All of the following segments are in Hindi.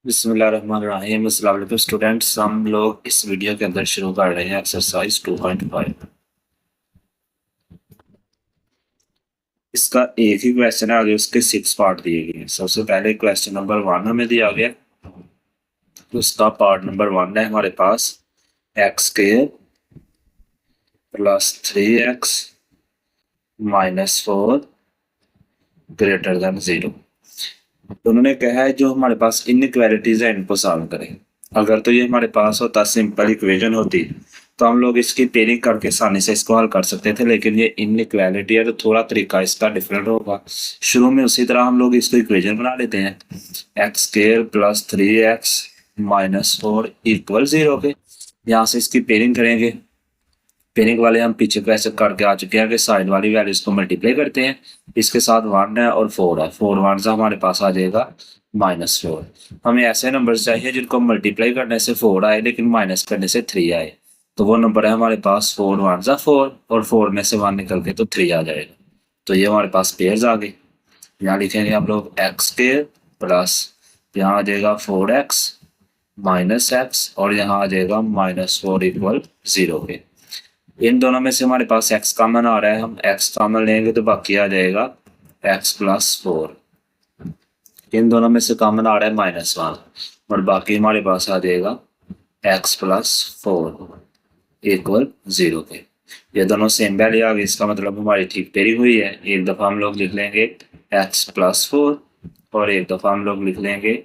बिस्मिल्लाहिर्रहमानिर्रहीम। अस्सलाम वालेकुम स्टूडेंट्स, हम लोग इस वीडियो के अंदर शुरू कर रहे हैं एक्सरसाइज 2.5। इसका एक ही क्वेश्चन है, आगे उसके 6 पार्ट दिए गए हैं। सबसे पहले क्वेश्चन नंबर 1 हमें दिया गया, तो उसका पार्ट नंबर 1 है हमारे पास x square plus 3x minus 4 greater than 0। तो उन्होंने कहा है जो हमारे पास इनइक्वालिटीज है इनको सॉल्व करें। अगर तो ये हमारे पास होता सिंपल इक्वेशन होती तो हम लोग इसकी पेयरिंग करके आसानी से इसको हल कर सकते थे, लेकिन ये इनइक्वालिटी है तो थोड़ा तरीका इसका डिफरेंट होगा। शुरू में उसी तरह हम लोग इसको इक्वेशन बना लेते हैं, x square plus 3x minus 4 equal 0 के। यहाँ से इसकी पेयरिंग करेंगे। पेयरिंग वाले हम पीछे कैसे करके आ चुके हैं कि साइड वाली वैल्यूज को मल्टीप्लाई करते हैं। इसके साथ 1 है और 4 है, 4 1 से हमारे पास आ जाएगा -4। हमें ऐसे नंबर चाहिए जिनको मल्टीप्लाई करने से 4 आए लेकिन माइनस करने से 3 आए। तो वो नंबर है हमारे पास 4 1 4 और 4 में से 1 निकल के तो 3 आ जाएगा। तो ये हमारे पास पेयर्स आ गए। यहाँ लिखेंगे हम लोग एक्स स्क्वायर प्लस, यहाँ आ जाएगा 4x माइनस एक्स और यहाँ आ जाएगा -4 इक्वल 0 के। इन दोनों में से हमारे पास x कॉमन आ रहा है, हम x कॉमन लेंगे तो बाकी आ जाएगा x प्लस 4। इन दोनों में से कॉमन आ रहा है -1 और बाकी हमारे पास आ जाएगा x प्लस 4 इक्वल 0 के। ये दोनों सेम वैल्यू आ गई, इसका मतलब हमारी ठीक पेयरिंग हुई है। एक दफ़ा हम लोग लिख लेंगे x प्लस 4 और एक दफ़ा हम लोग लिख लेंगे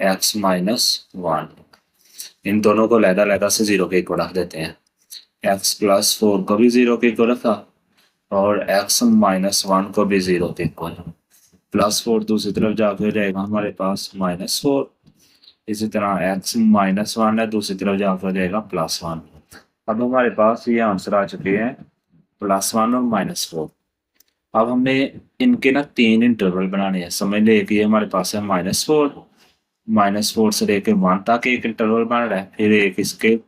x माइनस 1। इन दोनों को लहदा से 0 के इक्वल रख देते हैं। x प्लस 4 को भी 0 के इक्वल रखा और x माइनस 1 को भी 0 के इक्वल। +4 दूसरी तरफ जाके हो जाएगा हमारे पास -4। इसी तरह x -1 है, दूसरी तरफ जाकर हो जाएगा +1। अब हमारे पास ये आंसर आ चुके हैं +1 और -4। अब हमें इनके ना 3 इंटरवल बनाने हैं। समझ ले कि ये हमारे पास है -4 से लेके 1 तक एक इंटरवल बन रहा है, फिर एक इसके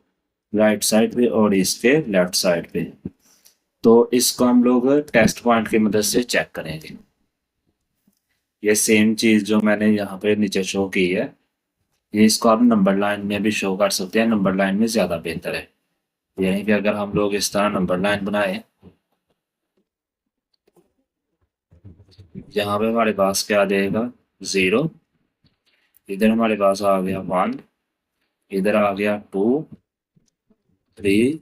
राइट साइड पे और इसके लेफ्ट साइड पे। तो इसको हम लोग टेस्ट पॉइंट की मदद से चेक करेंगे। ये सेम चीज जो मैंने यहाँ पे नीचे शो की है, ये इसको आप नंबर लाइन में भी शो कर सकते हैं। नंबर लाइन में ज्यादा बेहतर है। यानी कि अगर हम लोग इस तरह नंबर लाइन बनाए, यहाँ पे हमारे पास क्या आ जाएगा 0, इधर हमारे पास आ गया 1, इधर आ गया 2 3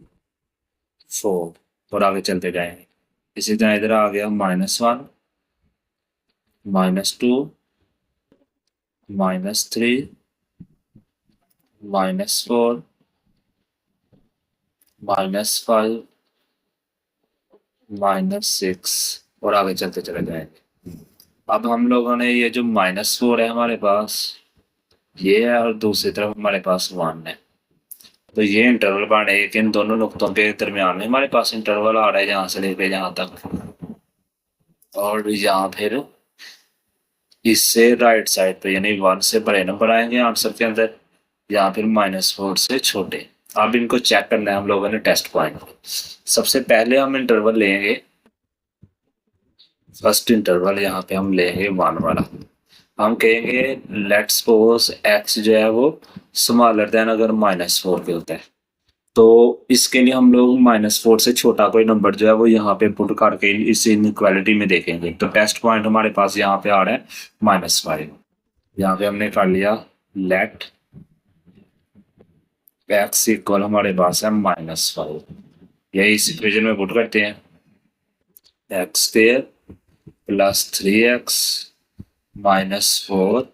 4 और आगे चलते जाएंगे। इसी तरह इधर आ गया -1 -2 -3 -4 -5 -6 और आगे चलते चले जाएंगे। अब हम लोगों ने ये जो -4 है हमारे पास ये है और दूसरी तरफ हमारे पास 1 है। तो ये इंटरवल बने कि इन दोनों नुक्तों के दरमियान में हमारे पास इंटरवल आ रहा है यहाँ से लेके यहाँ तक, और यहाँ फिर इससे राइट साइड पे यानी 1 से बड़े नंबर आएंगे आंसर के अंदर, या फिर -4 से छोटे। अब इनको चेक करना है हम लोगों ने टेस्ट पॉइंट। सबसे पहले हम इंटरवल लेंगे, फर्स्ट इंटरवल यहाँ पे हम लेंगे 1 वाला। हम कहेंगे लेट्स सपोज x जो है वो स्मॉलर देन अगर -4 के होता है, तो इसके लिए हम लोग -4 से छोटा कोई नंबर जो है वो यहाँ पे पुट करके इस इनइक्वालिटी में देखेंगे। तो टेस्ट पॉइंट हमारे पास यहाँ पे आ रहा है -5। यहाँ पे हमने कर लिया लेट x इक्वल हमारे पास है -5। यही इस इक्वेशन में पुट करते हैं, x square plus 3x -4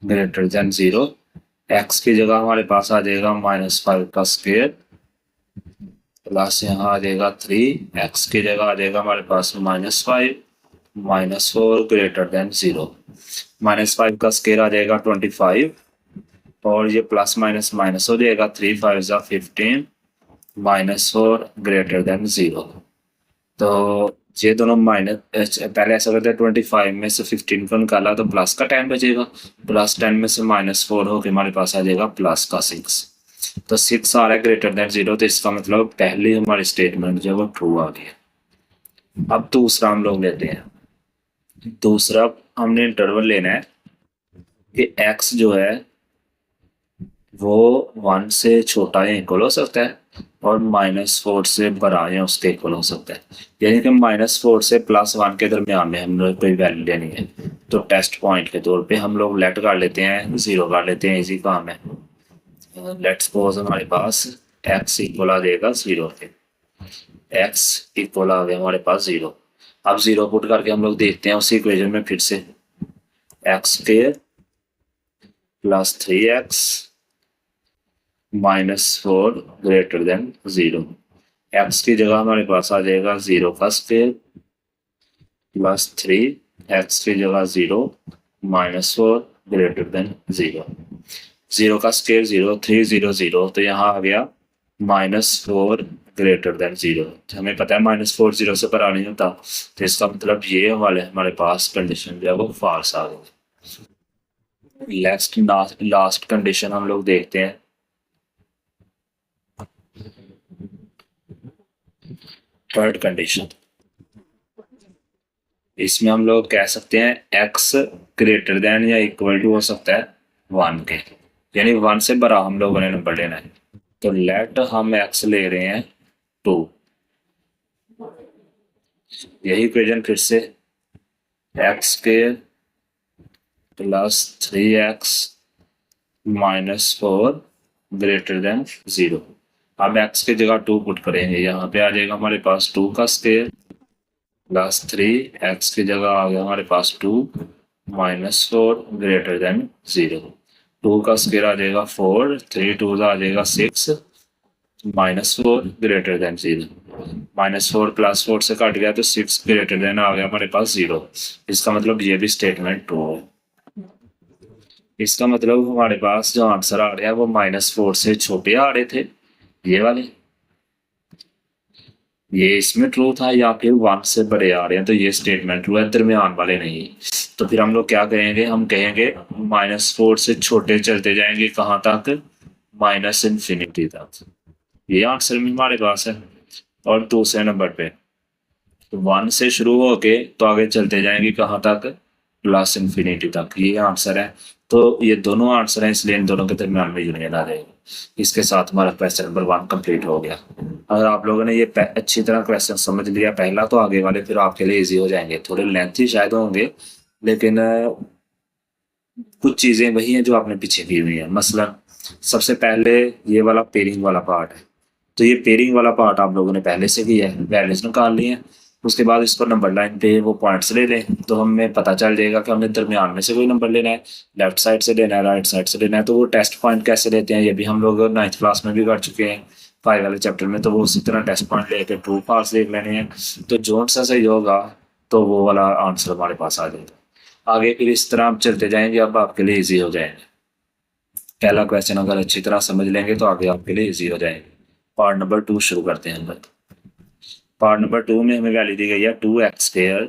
greater than 0। x की जगह हमारे पास आ जाएगा -5 का स्क्वायर प्लस यहाँ आ जाएगा 3, x की जगह आ जाएगा हमारे पास -5 -4 ग्रेटर देन 0। -5 का स्क्वायर आ जाएगा 25 और ये प्लस माइनस माइनस हो जाएगा, 3 5 जा 15 -4 ग्रेटर देन 0। तो ये दोनों माइनस, पहले ऐसा करते हैं 25 में से 15 को निकाला तो प्लस का 10 बचेगा, प्लस 10 में से -4 होकर हमारे पास आ जाएगा प्लस का 6। तो 6 आ रहा है ग्रेटर देन 0, तो इसका मतलब पहली हमारी स्टेटमेंट जो है वो ट्रू आ गई। अब दूसरा हम लोग लेते हैं। दूसरा हमने इंटरवल लेना है कि x जो है वो 1 से छोटा या इक्वल हो सकता है और -4 से बड़ा या उसके इक्वल हो सकता है। यानी कि -4 से +1 के दरमियान में हम लोग कोई वैल्यू लेनी है तो टेस्ट पॉइंट के तौर पे हम लोग लेट कर लेते हैं, 0 कर लेते हैं, इजी काम है। लेट्स सपोज हमारे पास x इक्वल आ जाएगा 0 के, x इक्वल आ गया हमारे पास 0। अब 0 पुट करके हम लोग देखते हैं उसी इक्वेशन में फिर से x² + 3x -4 greater than 0। x की जगह हमारे पास आ जाएगा 0 का स्क्वायर प्लस 3 x की जगह 0 -4 ग्रेटर देन 0। 0 का स्क्वायर 0, 3 0 0, तो यहाँ आ गया -4 ग्रेटर देन 0। हमें पता है -4 0 से बड़ा नहीं होता, तो इसका मतलब ये हमारे पास कंडीशन जो है वो फॉल्स आ गई। लास्ट कंडीशन हम लोग देखते हैं। थर्ड कंडीशन, इसमें हम लोग कह सकते हैं x ग्रेटर देन या इक्वल टू हो सकता है 1 के, यानी 1 से बड़ा हम लोगों ने नंबर लेना है। तो लेट हम x ले रहे हैं 2। यही इक्वेशन फिर से x² + 3x -4 ग्रेटर देन 0। अब x की जगह 2 पुट करेंगे, यहाँ पे आ जाएगा हमारे पास 2 का स्क्वायर + 3 x की जगह आ गया हमारे पास 2 -4 ग्रेटर देन 0। 2 का स्क्वायर आ जाएगा 4, 3 2 आ जाएगा 6 -4 ग्रेटर देन 0। -4 + 4 से कट गया तो 6 ग्रेटर देन आ गया हमारे पास 0। इसका मतलब ये भी स्टेटमेंट ट्रू है। इसका मतलब हमारे पास जो आंसर आ रहा है वो -4 से छोटे आ रहे थे, ये वाले, ये इसमें ट्रू था, या फिर 1 से बड़े आ रहे हैं तो ये स्टेटमेंट ट्रू है, दरमियान वाले नहीं। तो फिर हम लोग क्या कहेंगे, हम कहेंगे -4 से छोटे चलते जाएंगे कहाँ तक, -इन्फिनिटी तक। ये आंसर भी हमारे पास है। और दूसरे नंबर पे 1 से शुरू होके तो आगे चलते जाएंगे कहाँ तक, +इन्फिनिटी तक। ये आंसर है। तो ये दोनों आंसर हैं, इसलिए इन दोनों के दरमियान में यूनियन आ जाएगी। इसके साथ हमारा क्वेश्चन नंबर 1 कंप्लीट हो गया। अगर आप लोगों ने ये अच्छी तरह क्वेश्चन समझ लिया पहला, तो आगे वाले फिर आपके लिए इजी हो जाएंगे। थोड़े लेंथी शायद होंगे, लेकिन कुछ चीजें वही हैं जो आपने पीछे की हुई है। मसलन सबसे पहले ये वाला पेयरिंग वाला पार्ट है, तो ये पेयरिंग वाला पार्ट आप लोगों ने पहले से किया है, वैल्यूज निकाल ली है। उसके बाद इस पर नंबर लाइन पे वो पॉइंट्स ले लें, तो हमें पता चल जाएगा कि हमने दरमियान में से कोई नंबर लेना है, लेफ्ट साइड से लेना है, राइट साइड से लेना है। तो वो टेस्ट पॉइंट कैसे लेते हैं ये भी हम लोग 9th क्लास में भी कर चुके हैं 5 वाले चैप्टर में। तो वो उसी तरह टेस्ट पॉइंट लेके ट्रू फॉल्स देख लेने हैं, तो जोन सा सही होगा तो वो वाला आंसर हमारे पास आ जाएगा। आगे फिर इस तरह आप चलते जाएंगे, अब आपके लिए ईजी हो जाएंगे। पहला क्वेश्चन अगर अच्छी तरह समझ लेंगे तो आगे आपके लिए ईजी हो जाएंगे। पार्ट नंबर 2 शुरू करते हैं हम। पार्ट नंबर 2 में हमें वैल्यू दी गई है 2x²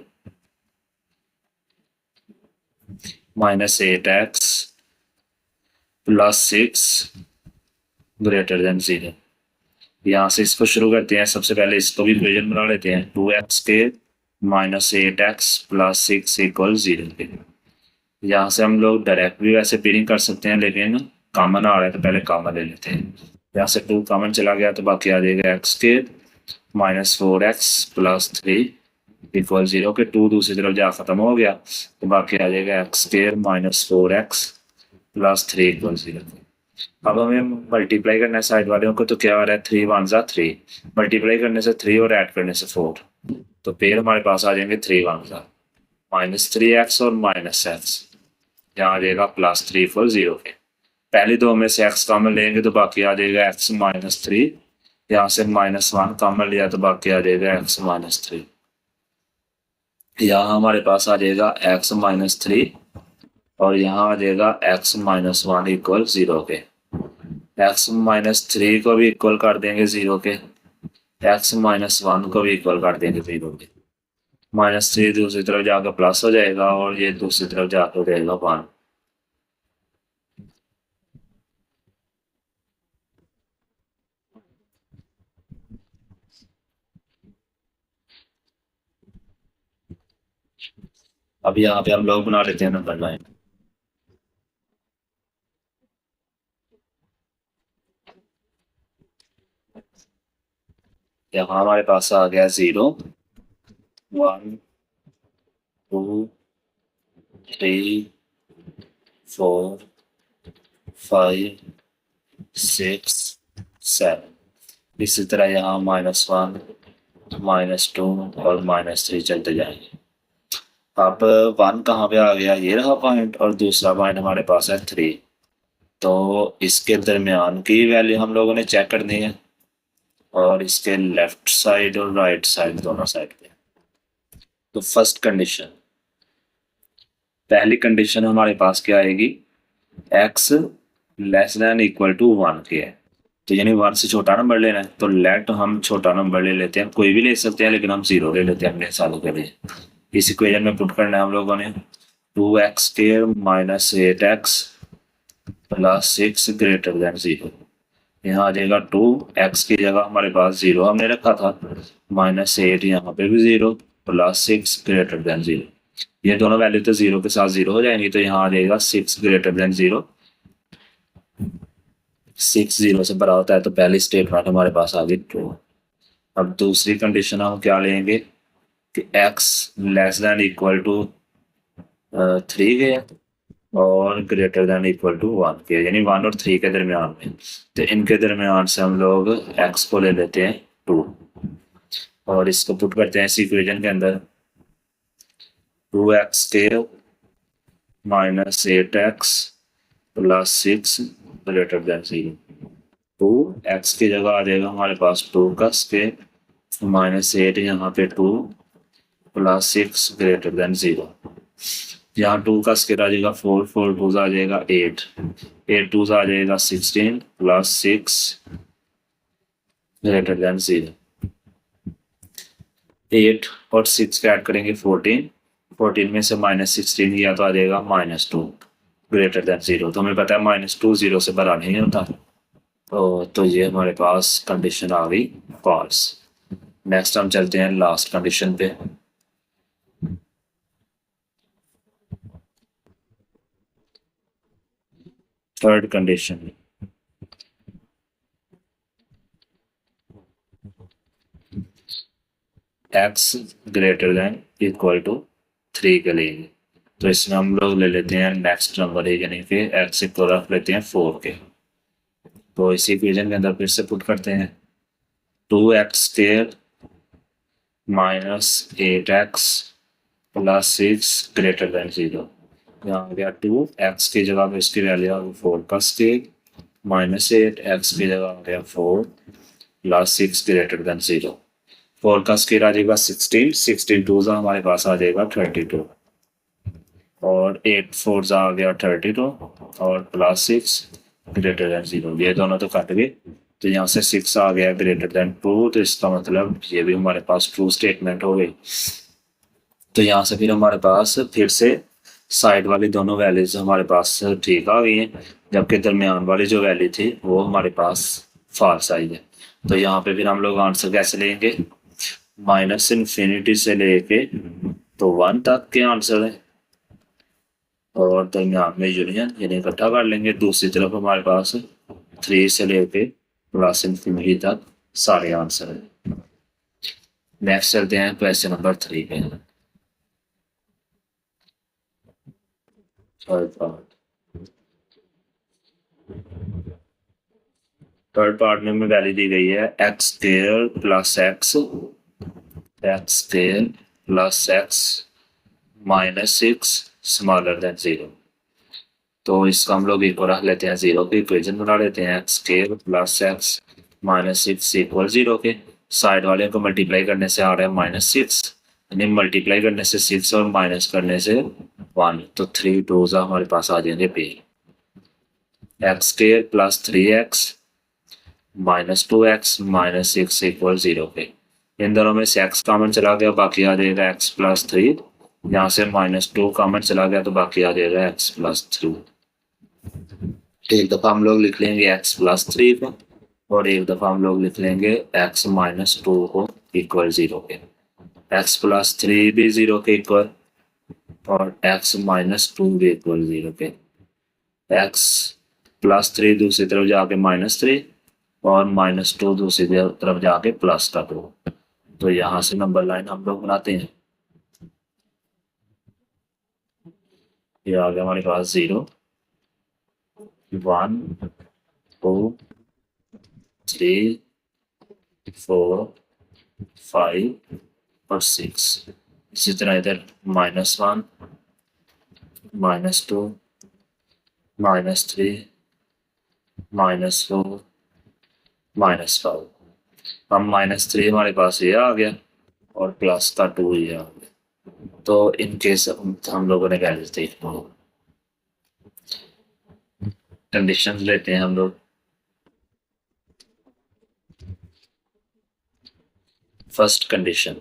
-8x + 6 ग्रेटर देन 0। यहाँ से इसको शुरू करते हैं। सबसे पहले इसको भी इक्वेशन बना लेते हैं, 2x² -8x + 6 = 0 के। यहाँ से हम लोग डायरेक्ट भी वैसे पेयरिंग कर सकते हैं, लेकिन कॉमन आ रहा है तो पहले कॉमन ले लेते हैं। यहाँ से 2 कॉमन चला गया तो बाकी आ जाएगा x² -4x + 3 = 0 के। 2 दूसरी तरफ जा खत्म हो गया तो बाकी आ जाएगा x² -4x + 3 = 0। अब हमें मल्टीप्लाई करना है साइड वालों को, तो क्या आ रहा है, 3 1 जा 3, मल्टीप्लाई करने से 3 और ऐड करने से 4, तो फिर हमारे पास आ जाएंगे 3 1 जा -3x और -x, यहाँ आ जाएगा +3 = 0 के। पहली दो में से x कॉमन लेंगे तो बाकी आ जाएगा x -3, यहाँ से -1 कॉमन लिया तो बाकी आ जाएगा x -3। यहाँ हमारे पास आ जाएगा x -3 और यहाँ आ जाएगा x -1 = 0 के। x -3 को भी इक्वल कर देंगे 0 के, x -1 को भी इक्वल कर देंगे 0 के। -3 दूसरी तरफ जाकर प्लस हो जाएगा और ये दूसरी तरफ जाकर हो जाएगा 1। अब यहाँ पे हम लोग बना लेते हैं नंबर लाइन। यहाँ हमारे पास आ गया 0 1 2 3 4 5 6 7। इसी तरह यहाँ -1 -2 और -3 चलते जाएंगे। अब 1 कहाँ पे आ गया, ये रहा पॉइंट, और दूसरा पॉइंट हमारे पास है 3। तो इसके दरमियान की वैल्यू हम लोगों ने चेक करनी है, और इसके लेफ्ट साइड और राइट साइड दोनों साइड पे। तो फर्स्ट कंडीशन, पहली कंडीशन हमारे पास क्या आएगी, x less than equal to 1 की है। तो यानी 1 से छोटा नंबर लेना है, तो लेट हम छोटा नंबर ले लेते हैं, कोई भी ले सकते हैं, लेकिन हम 0 ले लेते हैं अपने हिसाब के लिए। इस इक्वेशन में पुट करना है हम लोगों ने 2x square minus 8x plus 6 greater than 0। यहाँ आ जाएगा 2x की जगह हमारे पास 0 हमने रखा था, -8 यहाँ पे भी 0 प्लस 6 ग्रेटर देन 0। ये दोनों वैल्यू तो 0 के साथ 0 हो जाएंगी, तो यहाँ आ जाएगा 6 ग्रेटर देन 0। 6 0 से बड़ा होता है, तो पहली स्टेटमेंट हमारे पास आ गई ट्रू। अब दूसरी कंडीशन हम क्या लेंगे कि x less than equal to 3 के और ग्रेटर देन इक्वल टू 1 के, यानी 1 और 3 के दरमियान में। तो इनके दरमियान से हम लोग x को ले लेते हैं 2, और इसको पुट करते हैं इस इक्वेशन के अंदर 2x square minus 8x plus 6 greater than 0। 2x की जगह आ जाएगा हमारे पास 2 का स्क्वायर माइनस 8 यहाँ पे 2 प्लस 6 ग्रेटर देन 0। यहाँ 2 का स्क्वायर आ जाएगा 4 4 2 आ जाएगा 8 8 2 आ जाएगा 16 प्लस 6 ग्रेटर देन 0। 8 और 6 का ऐड करेंगे 14 14 में से -16 गया तो आ जाएगा -2 ग्रेटर देन 0। तो हमें पता है -2 0 से बड़ा नहीं होता, तो ये हमारे पास कंडीशन आ गई फॉल्स। नेक्स्ट हम चलते हैं लास्ट कंडीशन पे। Third condition, x greater than equal to 3 के लिए, तो इसमें हम लोग ले लेते हैं नेक्स्ट नंबर है, यानी कि x इक्वल रख लेते हैं 4 के। तो इसी इक्वेशन के अंदर फिर से पुट करते हैं 2x square minus 8x plus 6 greater than 0। यहाँ आ गया 2x की जगह पे इसकी वैल्यू आ गई 4 का स्क्वायर माइनस 8x की जगह आ गया 4 प्लस 6 ग्रेटर देन 0। 4 का स्क्वायर आ जाएगा 16 16 2 हमारे पास आ जाएगा 32, और 8 4 आ गया 32 और प्लस 6 ग्रेटर देन 0। ये दोनों तो कट गए, तो यहाँ से 6 आ गया ग्रेटर देन 2, तो इसका मतलब ये भी हमारे पास ट्रू स्टेटमेंट हो गई। तो यहाँ से फिर हमारे पास फिर से साइड वाली दोनों वैल्यूज हमारे पास ठीक आ गई हैं, जबकि दरमियान वाली जो वैल्यू थी वो हमारे पास फॉल्स आई है। तो यहाँ पे फिर हम लोग आंसर कैसे लेंगे, माइनस इन्फिनिटी से लेके तो 1 तक के आंसर है, और दरमियान में यूनियन यानी इकट्ठा कर लेंगे। दूसरी तरफ हमारे पास 3 से लेके प्लस इन्फिनिटी तक सारे आंसर है। नेक्स्ट चलते हैं क्वेश्चन नंबर 3 पे। थर्ड पार्ट में वैल्यू दी गई है x square plus x square plus x minus 6 smaller than 0। तो इसका हम लोग इक्वल रख लेते हैं 0 की इक्वेशन बना लेते हैं x square plus x minus 6 equal 0 के। साइड वाले को मल्टीप्लाई करने से आ रहा है -6, यानी मल्टीप्लाई करने से 6 और माइनस करने से 1, तो 3 2 हमारे पास आ जाएंगे पे। x square plus 3x minus 2x minus 6 equal 0 पे। इन दोनों में से x कॉमन चला गया, बाकी आ जाएगा x प्लस 3। यहाँ से -2 कॉमन चला गया, तो बाकी आ जाएगा x प्लस 3। एक दफा हम लोग लिख लेंगे x प्लस 3 को, और एक दफा हम लोग लिख लेंगे x माइनस 2 को इक्वल 0 के। x प्लस 3 भी 0 के इक्वल, और x माइनस 2 भी इक्वल 0 के। x प्लस 3 दूसरी तरफ जाके -3 और -2 दूसरी तरफ जाके प्लस का 2। तो यहाँ से नंबर लाइन हम लोग बनाते हैं। ये आ गया हमारे पास 0 1 2 3 4 5 और 6। इसी तरह इधर -1 -2 -3 -4 -5। हम -3 हमारे पास ये आ गया और प्लस का 2 ये आ गया। तो इनके हम लोगों ने वैल्यूज देखना होगा। कंडीशंस लेते हैं हम लोग। First condition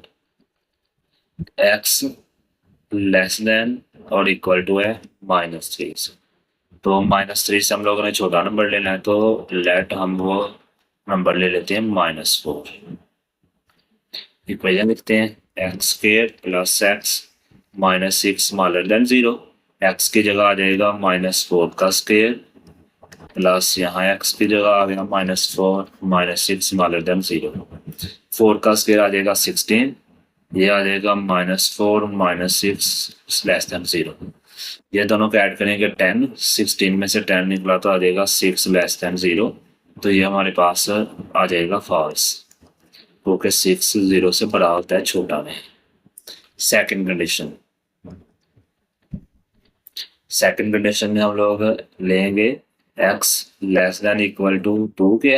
x less then और इक्वल टू है -3 से। तो -3 से हम लोगों ने छोटा नंबर लेना है, तो लेट हम वो नंबर ले लेते हैं -4। इक्वेशन लिखते हैं x² plus x -6 smaller than 0। x की जगह आ जाएगा -4 का स्क्वायर प्लस यहाँ x की जगह आ गया -4 -6 स्मॉलर देन 0। 4 का स्क्वायर आ जाएगा 16। ये आ जाएगा -4 -6 लेस देन 0। ये दोनों को ऐड करेंगे 10। 16 में से 10 निकला तो आ जाएगा 6 लेस देन 0। तो ये हमारे पास आ जाएगा फॉल्स, क्योंकि 6 0 से बड़ा होता है, छोटा नहीं। सेकंड कंडीशन में हम लोग लेंगे x less than equal to 2 के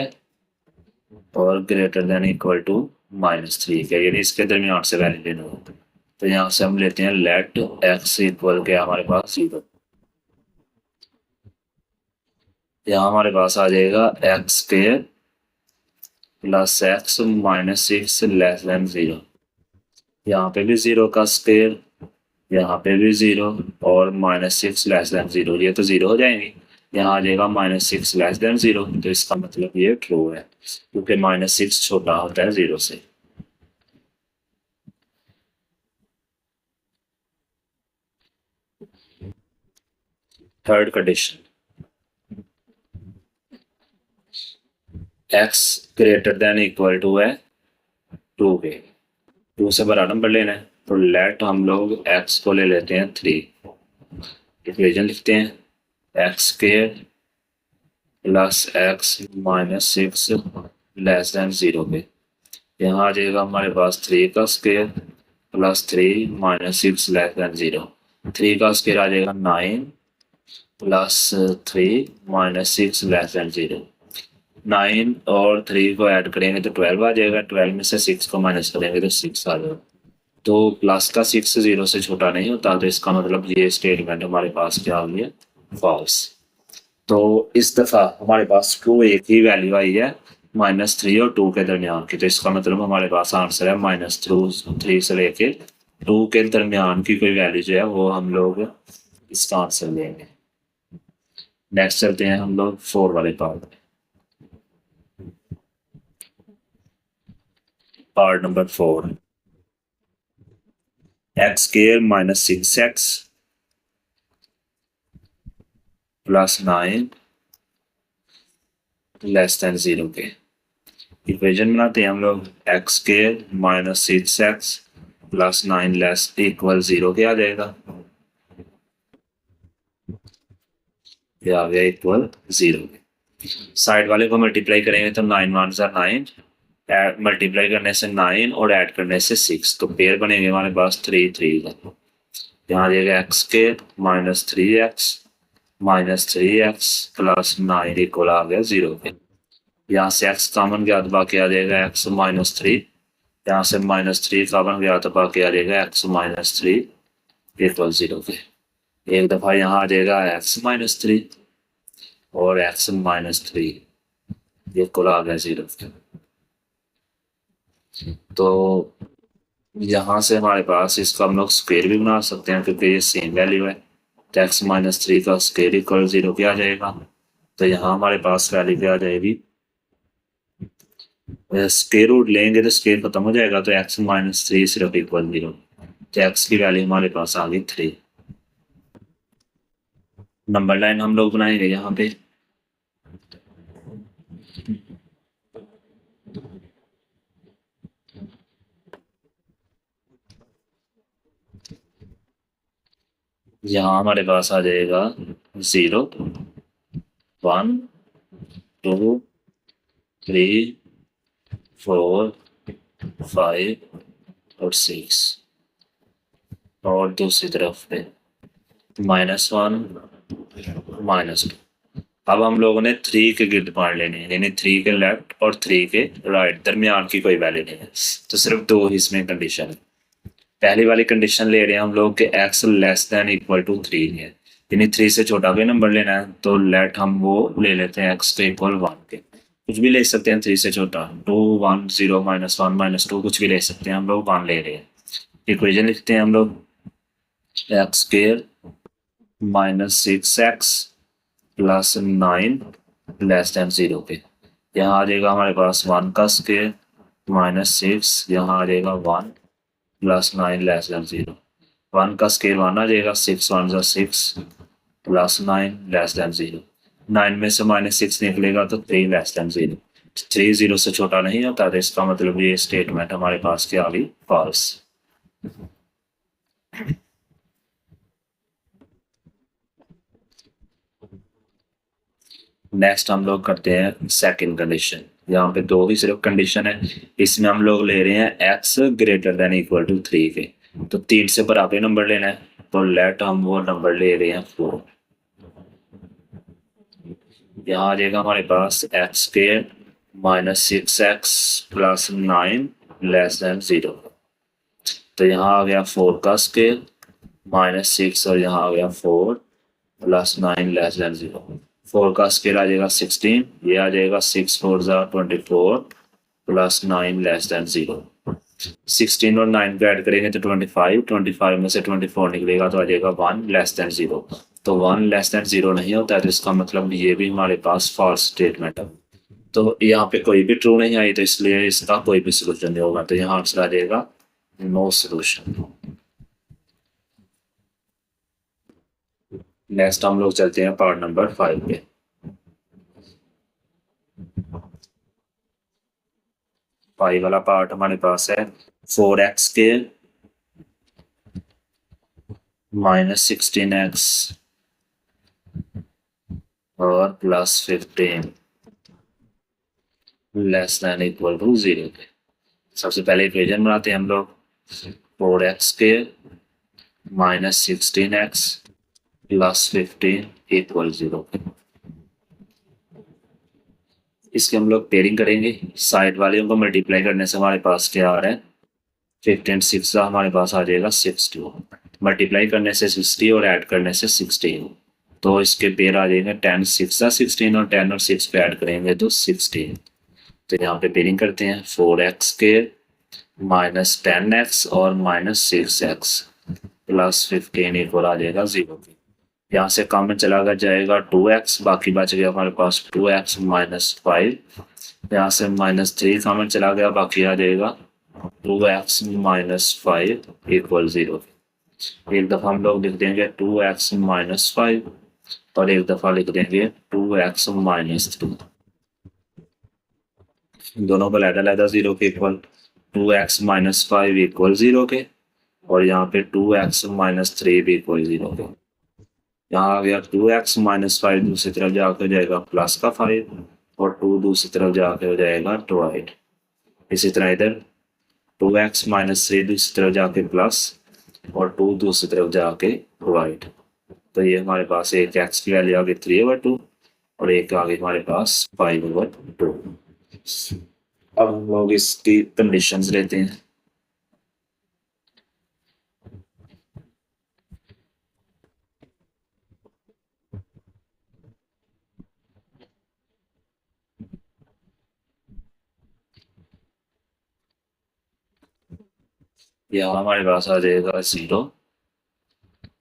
और ग्रेटर देन इक्वल टू -3 के, यानी इसके दरमियान से वैल्यू लेना होता है। तो यहाँ से हम लेते हैं लेट x इक्वल के हमारे पास 0। यहाँ हमारे पास आ जाएगा x² plus x -6 less than 0। यहाँ पे भी 0 का स्क्वायर, यहाँ पे भी 0 और -6 लेस देन 0। ये तो 0 हो जाएंगे। यहाँ आ जाएगा -6 लेस देन 0। तो इसका मतलब ये ट्रू है, क्योंकि -6 छोटा होता है 0 से। Third condition x greater than equal to है 2 के। 2 से बड़ा नंबर लेना है, तो लेट हम लोग x को ले लेते हैं 3। इक्वेशन लिखते हैं x² plus x -6 less than 0 पे। यहाँ आ जाएगा हमारे पास 3 का स्क्वायर प्लस 3 -6 लेस देन 0। 3 का स्क्वायर आ जाएगा 9 प्लस 3 -6 लेस देन 0। 9 और 3 को ऐड करेंगे तो 12 आ जाएगा। 12 में से 6 को माइनस करेंगे तो 6 आ जाएगा। तो प्लस का 6 0 से छोटा नहीं होता, तो इसका मतलब ये स्टेटमेंट हमारे पास क्या हो गया, फॉल्स। तो इस दफा हमारे पास ट्रू एक ही वैल्यू आई है -3 और 2 के दरमियान की। तो इसका मतलब हमारे पास आंसर है -3 से लेके 2 के दरमियान की कोई वैल्यू जो है वो हम लोग इसका आंसर लेंगे। नेक्स्ट चलते हैं हम लोग 4 वाले part number 4। x² -6x plus 9 less than 0 के। इक्वेशन बनाते हैं हम लोग x² -6x plus 9 less equal 0 के आ जाएगा। ये आ गया इक्वल 0 के। साइड वाले को मल्टीप्लाई करेंगे तो 9 1 ज़ा 9, मल्टीप्लाई करने से 9 और ऐड करने से 6, तो पेयर बनेंगे हमारे पास 3 3 का। यहाँ आ जाएगा x² -3x -3x plus 9 equal आ गया 0 के। यहाँ से x कॉमन गया तो बाकी आ जाएगा x -3। यहाँ से -3 कॉमन गया तो बाकी आ जाएगा x -3 इक्वल 0 के। एक दफा यहाँ आ जाएगा x -3 और x -3 इक्वल आ गया 0 के। तो यहाँ से हमारे पास इसका हम लोग स्क्वायर भी बना सकते हैं, क्योंकि ये सेम वैल्यू है। तो x -3 का स्क्वायर इक्वल 0 पे आ जाएगा। तो यहाँ हमारे पास वैल्यू क्या आ जाएगी, स्क्वायर रूट लेंगे तो स्क्वायर खत्म हो जाएगा, तो x -3 सिर्फ इक्वल 0। तो x की वैल्यू हमारे पास आ गई 3। नंबर लाइन हम लोग बनाएंगे यहाँ पे यहाँ हमारे पास आ जाएगा 0, 1, 2, 3, 4, 5 और 6, और दूसरी तरफ पे -1, -2। अब हम लोगों ने 3 के गिर्द पॉइंट लेने हैं, यानी 3 के लेफ्ट और 3 के राइट, दरमियान की कोई वैल्यू नहीं है, तो सिर्फ दो ही इसमें कंडीशन है। पहली वाली कंडीशन ले रहे हैं हम लोग कि x less than equal to 3 है, यानी 3 से छोटा कोई नंबर लेना है, तो लेट हम वो ले लेते हैं x के इक्वल 1 के, कुछ भी ले सकते हैं 3 से छोटा, 2, 1, 0, -1, -2 कुछ भी ले सकते हैं, हम लोग 1 ले रहे हैं। इक्वेशन लिखते हैं हम लोग x square -6x plus 9 less than 0 पे। यहाँ आ जाएगा हमारे पास 1 का स्क्वायर -6, यहाँ आ जाएगा 1 प्लस 9 लेस देन 0। 1 का स्क्वायर 1 आ जाएगा, 6 1 जा 6 प्लस 9 लेस देन 0। 9 में से -6 निकलेगा तो 3 लेस देन 0। 3 0 से छोटा नहीं होता, तो इसका मतलब ये स्टेटमेंट हमारे पास क्या आ गई, फॉल्स। नेक्स्ट हम लोग करते हैं सेकंड कंडीशन। यहाँ पे दो ही सिर्फ कंडीशन है, इसमें हम लोग ले रहे हैं x greater than equal to 3 के, तो 3 से बराबर नंबर लेना है, तो लेट हम वो नंबर ले रहे हैं 4। यहाँ आ जाएगा हमारे पास x square -6x plus 9 less than 0, तो यहाँ आ गया 4 का स्क्वायर -6 और यहाँ आ गया 4 प्लस 9 लेस देन 0। 4 का स्क्वायर आ जाएगा 16, ये आ जाएगा 6 4 जा 24 प्लस 9 लेस देन 0। 16 और 9 को ऐड करेंगे तो 25, 25 में से 24 निकलेगा तो आ जाएगा 1 लेस देन 0। तो 1 लेस देन 0 नहीं होता है, तो इसका मतलब ये भी हमारे पास फॉल्स स्टेटमेंट है, तो यहाँ पे कोई भी ट्रू नहीं आई, तो इसलिए इसका कोई भी सोल्यूशन नहीं होगा, तो यहाँ आंसर आ जाएगा नो सोल्यूशन। नेक्स्ट हम लोग चलते हैं पार्ट नंबर 5 पे। 5 वाला पार्ट हमारे पास है 4x स्क्वायर -16x और +15 लेस देन इक्वल टू 0 पे। सबसे पहले इक्वेशन बनाते हैं हम लोग, 4x स्क्वायर -16x +15 इक्वल 0 पे। इसके हम लोग पेयरिंग करेंगे, साइड वाले को मल्टीप्लाई करने से हमारे पास क्या आ रहा है, 15 6 हमारे पास आ जाएगा 60, मल्टीप्लाई करने से 60 और ऐड करने से 16, तो इसके पेयर आ जाएंगे 10 6 16 और 10 और 6 पे ऐड करेंगे तो 16। तो यहाँ पे पेयरिंग करते हैं, 4x स्क्वायर -10x और -6x +15 इक्वल आ जाएगा 0 पे। यहाँ से कॉमन चला जाएगा 2x, बाकी बच गया हमारे पास 2x -5। यहाँ से -3 कॉमन चला गया, बाकी आ जाएगा 2x -5 इक्वल 0। एक दफा हम लोग लिख देंगे 2x -5 और एक दफा लिख देंगे 2x -3, दोनों को लैडा 0 के इक्वल, 2x -5 इक्वल 0 के, और यहाँ पे 2x -3 भी इक्वल 0 के। यहाँ आ गया 2x -5 दूसरी तरफ जाकर हो जाएगा प्लस का 5 और 2 दूसरी तरफ जाकर हो जाएगा डिवाइड। इसी तरह इधर 2x -3 दूसरी तरफ जाके प्लस और 2 दूसरी तरफ जाके डिवाइड, तो ये हमारे पास एक x की वैल्यू आ गई 3/2 और एक आ गई हमारे पास 5/2। अब हम लोग इसकी कंडीशंस लेते हैं। यहाँ हमारे पास आ जाएगा 0,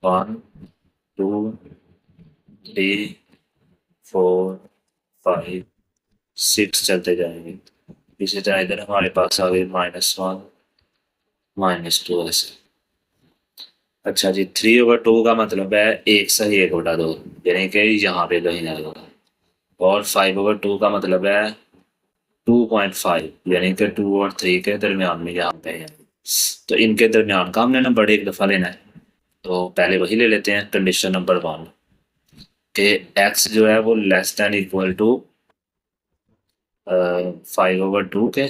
1 2 3 4 5 6 चलते जाएंगे। इसी तरह इधर हमारे पास आ गई -1 -2 ऐसे। अच्छा जी, 3/2 का मतलब है 1 सही 1/2, यानी कि यहाँ पे कहीं आएगा, और 5/2 का मतलब है 2.5, यानी कि 2 और 3 के दरमियान में यहाँ पे है, तो इनके दरमियान का हमने नंबर एक दफा लेना है। तो पहले वही ले लेते हैं, कंडीशन नंबर 1 कि x जो है वो लेस देन इक्वल टू 5/2 के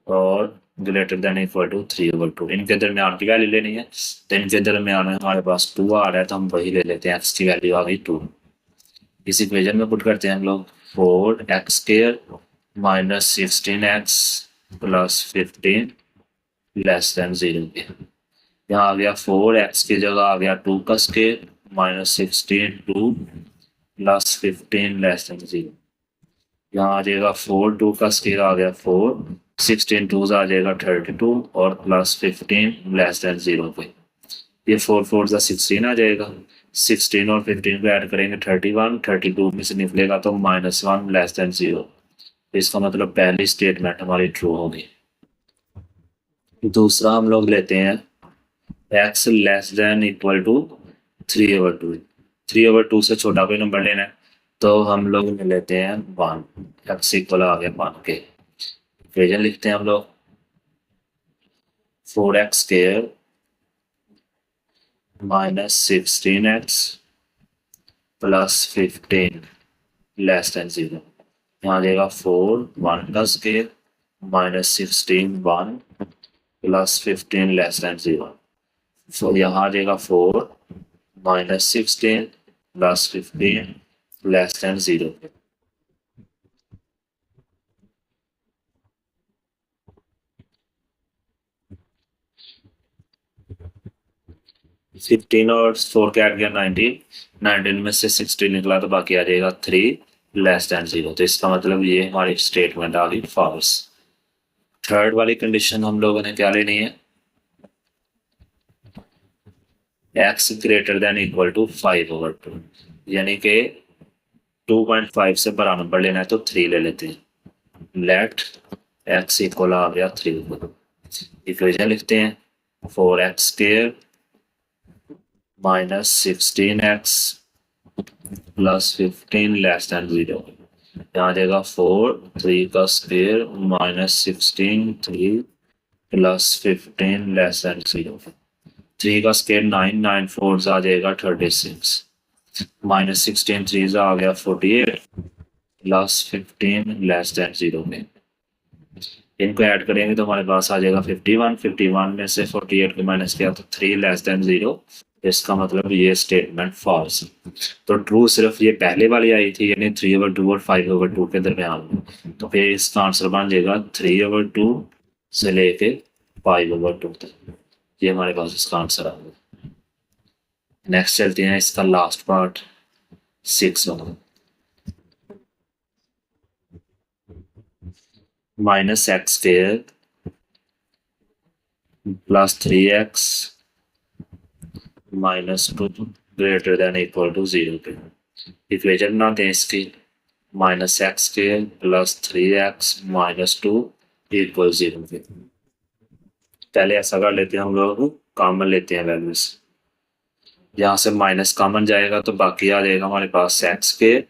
और ग्रेटर देन इक्वल टू 3/2। इनके दरमियान की वैल्यू लेनी है, तो इनके दरमियान में हमारे पास 2 आ रहा है, तो हम वही ले लेते हैं, x की वैल्यू आ गई 2। इस इक्वेशन में पुट करते हैं हम लोग 4x² minus 16x plus 15 less than 0 के। यहाँ आ गया 4x की जगह आ गया 2 का square minus 16 2 plus 15 less than 0। यहाँ आ जाएगा 4 2 का स्केयर आ गया 4 16 2 आ जाएगा 32 और प्लस 15 लेस देन 0 पे। ये 4 4 का 16 आ जाएगा, 16 और 15 को ऐड करेंगे 31, 32 में से निकलेगा तो -1 लेस देन 0। इसका मतलब पहली स्टेटमेंट हमारी ट्रू होगी। दूसरा हम लोग लेते हैं x less than equal to 3/2। 3/2 से छोटा कोई नंबर लेना है तो हम लोग ले लेते हैं 1, x इक्वल आ गया 1 के। इक्वेशन लिखते हैं हम लोग 4x² minus 16x plus 15 less than 0। यहाँ आ जाएगा 4 1 का square minus 16 1 plus 15 less than 0। तो यहाँ आ जाएगा 4 minus 16 plus 15 less than 0। Fifteen और 4 के ऐड किया 19 में से 16 निकला तो बाकी आ जाएगा 3 लेस देन 0। तो इसका मतलब ये हमारी स्टेटमेंट आ गई फॉल्स। थर्ड वाली कंडीशन हम लोगों ने क्या लेनी है, x greater than equal to 5/2, यानी कि 2.5 से बड़ा नंबर लेना है तो 3 ले लेते हैं। लेट x इक्वल आ गया 3। इक्वेशन लिखते हैं 4x² minus 16x plus 15 less than 0। यहाँ आ जाएगा 4 3 का square minus 16 3 plus 15 less than 0। 3 का स्क्वायर 9 9 4 आ जाएगा 36 माइनस 16 3 आ गया 48 प्लस 15 लेस देन 0 में। इनको ऐड करेंगे तो हमारे पास आ जाएगा 51। 51 में से 48 को माइनस किया तो 3 लेस देन 0। इसका मतलब ये स्टेटमेंट फॉल्स। तो ट्रू सिर्फ ये पहले वाली आई थी, यानी 3/2 और 5/2 के दरमियान में। तो फिर इसका आंसर बन जाएगा 3/2 से लेके 5/2 तक। ये हमारे पास इसका आंसर आ गया। नेक्स्ट चलते हैं इसका लास्ट पार्ट 6 वाला। Minus x² plus 3x minus 2 greater than equal to 0 पे। इक्वेशन बनाते हैं इसकी -x² plus 3x minus 2 equal 0 पे। पहले ऐसा कर लेते हैं हम लोग, कॉमन लेते हैं वैल्यूज। यहाँ से माइनस कॉमन जाएगा तो बाकी आ जाएगा हमारे पास x²,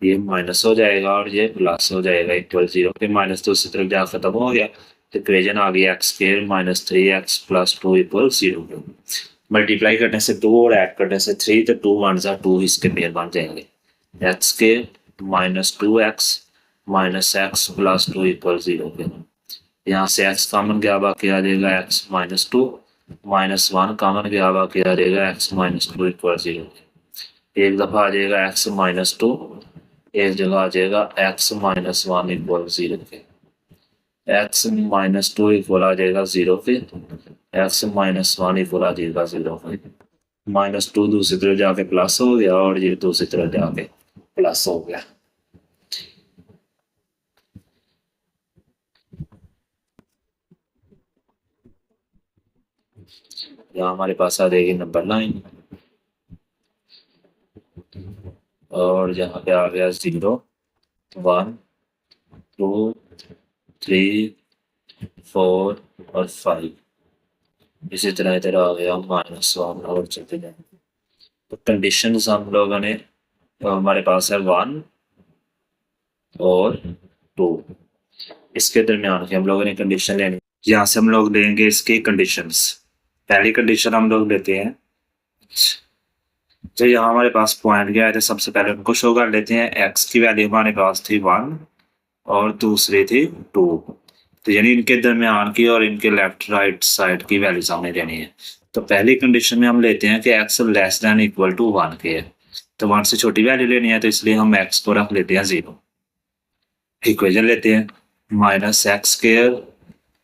ये माइनस हो जाएगा और ये प्लस हो जाएगा इक्वल 0 पे। माइनस दूसरी तरफ जा खत्म हो गया तो इक्वेशन आ गई x² minus 3x plus 2 equal 0 पे। मल्टीप्लाई करने से 2 और ऐड करने से 3, तो 2 1 जा 2 इसके पेयर बन जाएंगे। x² minus 2x minus x plus 2 equal 0 पे। यहाँ से x कॉमन गया बाकी आ जाएगा x माइनस 2 माइनस 1 कॉमन गया बाकी आ जाएगा x माइनस 2 इक्वल 0। एक दफा आ जाएगा x माइनस 2, एक जगह आ जाएगा x माइनस 1 इक्वल 0 पे। x माइनस 2 इक्वल आ जाएगा 0 पे, x माइनस 1 इक्वल आ जाएगा 0 पे। माइनस 2 दूसरी तरफ जाके प्लस हो गया और ये दूसरी तरफ जाके प्लस हो गया। यहाँ हमारे पास आ जाएगी नंबर 9 और यहाँ पे आ गया 0 1 2 3 4 और 5। इसी तरह इधर आ गया -1 और चलते जाए। तो कंडीशन हम लोगों ने, हमारे पास है 1 और 2, इसके दरमियान की हम लोगों ने कंडीशन लेनी। यहाँ से हम लोग लेंगे इसकी कंडीशंस। पहली कंडीशन हम लोग लेते हैं, तो यहाँ हमारे पास पॉइंट क्या है, तो सबसे पहले उनको शो कर लेते हैं। एक्स की वैल्यू हमारे पास थी 1 और दूसरी थी 2, तो यानी इनके दरमियान की और इनके लेफ्ट राइट साइड की वैल्यू सामने लेनी है। तो पहली कंडीशन में हम लेते हैं कि x less than equal to 1 के है, तो 1 से छोटी वैल्यू लेनी है, तो इसलिए हम एक्स को रख लेते हैं 0। इक्वेशन लेते हैं minus x square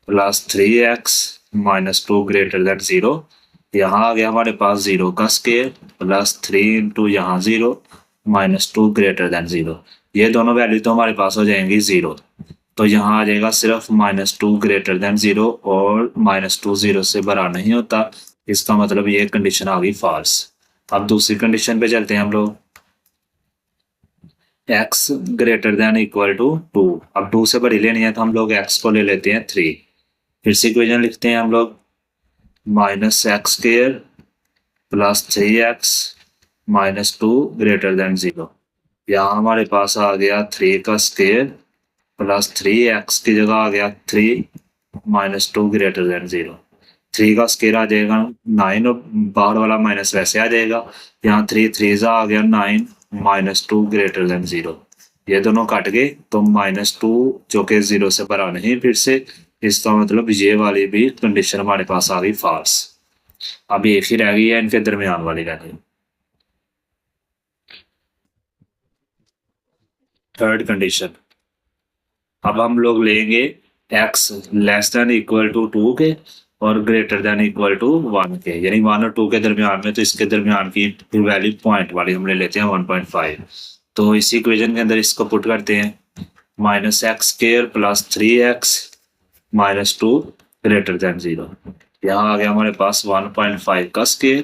plus 3x minus 2 greater than 0। यहाँ आ गया हमारे पास 0 का स्क्वायर प्लस 3 इंटू यहाँ 0 माइनस 2 ग्रेटर देन 0। ये दोनों वैल्यू तो हमारे पास हो जाएंगी 0, तो यहाँ आ जाएगा सिर्फ -2 ग्रेटर देन 0 और -2 0 से बड़ा नहीं होता, इसका मतलब ये कंडीशन आ गई फॉल्स। अब दूसरी कंडीशन पे चलते हैं हम लोग, x greater than equal to 2। अब 2 से बड़ी लेनी है तो हम लोग x को ले लेते हैं 3। फिर से इक्वेशन लिखते हैं हम लोग minus x square plus 3x minus 2 greater than 0। यहाँ हमारे पास आ गया 3 का स्क्वायर प्लस 3x की जगह आ गया 3 माइनस 2 ग्रेटर देन 0। 3 का स्क्वायर आ जाएगा 9 और बाहर वाला माइनस वैसे आ जाएगा। यहाँ 3 3 आ गया 9 माइनस 2 ग्रेटर देन 0। ये दोनों कट गए तो -2 जो कि 0 से बड़ा नहीं, फिर से इसका मतलब ये वाली भी कंडीशन हमारे पास आ गई फॉल्स। अब एक ही रह गई है इनके दरमियान वाली वैल्यू। थर्ड कंडीशन, अब हम लोग लेंगे x less than equal to 2 के और ग्रेटर देन इक्वल टू 1 के, यानी 1 और 2 के दरमियान में, तो इसके दरमियान की वैल्यू पॉइंट वाली हम ले लेते हैं 1.5। तो इसी इक्वेशन के अंदर इसको पुट करते हैं minus x square plus 3x minus 2 greater than 0। यहाँ आ गया हमारे पास 1.5 का square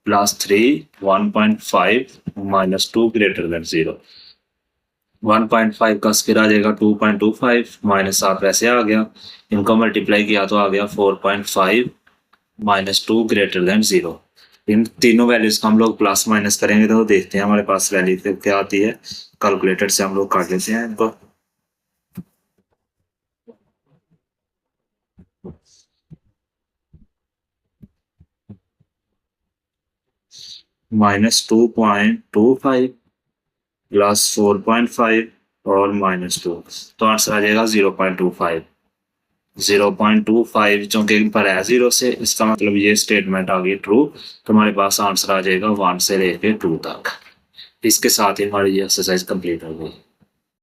plus 3 1.5 minus 2 greater than 0। 1.5 का स्क्वायर आ जाएगा 2.25 माइनस 7 वैसे आ गया, इनको मल्टीप्लाई किया तो आ गया 4.5 माइनस 2 ग्रेटर देन 0। इन तीनों वैल्यूज का हम लोग प्लस माइनस करेंगे तो देखते हैं हमारे पास वैल्यू क्या आती है। कैलकुलेटर से हम लोग काट लेते हैं इनको। -2.25 प्लस 4.5 और -2, तो आंसर आ जाएगा 0.25। 0.25 जो कि पर है 0 से, इसका मतलब ये स्टेटमेंट आ गई ट्रू, तो हमारे पास आंसर आ जाएगा 1 से लेके 2 तक। इसके साथ ही हमारी ये एक्सरसाइज कंप्लीट हो गई।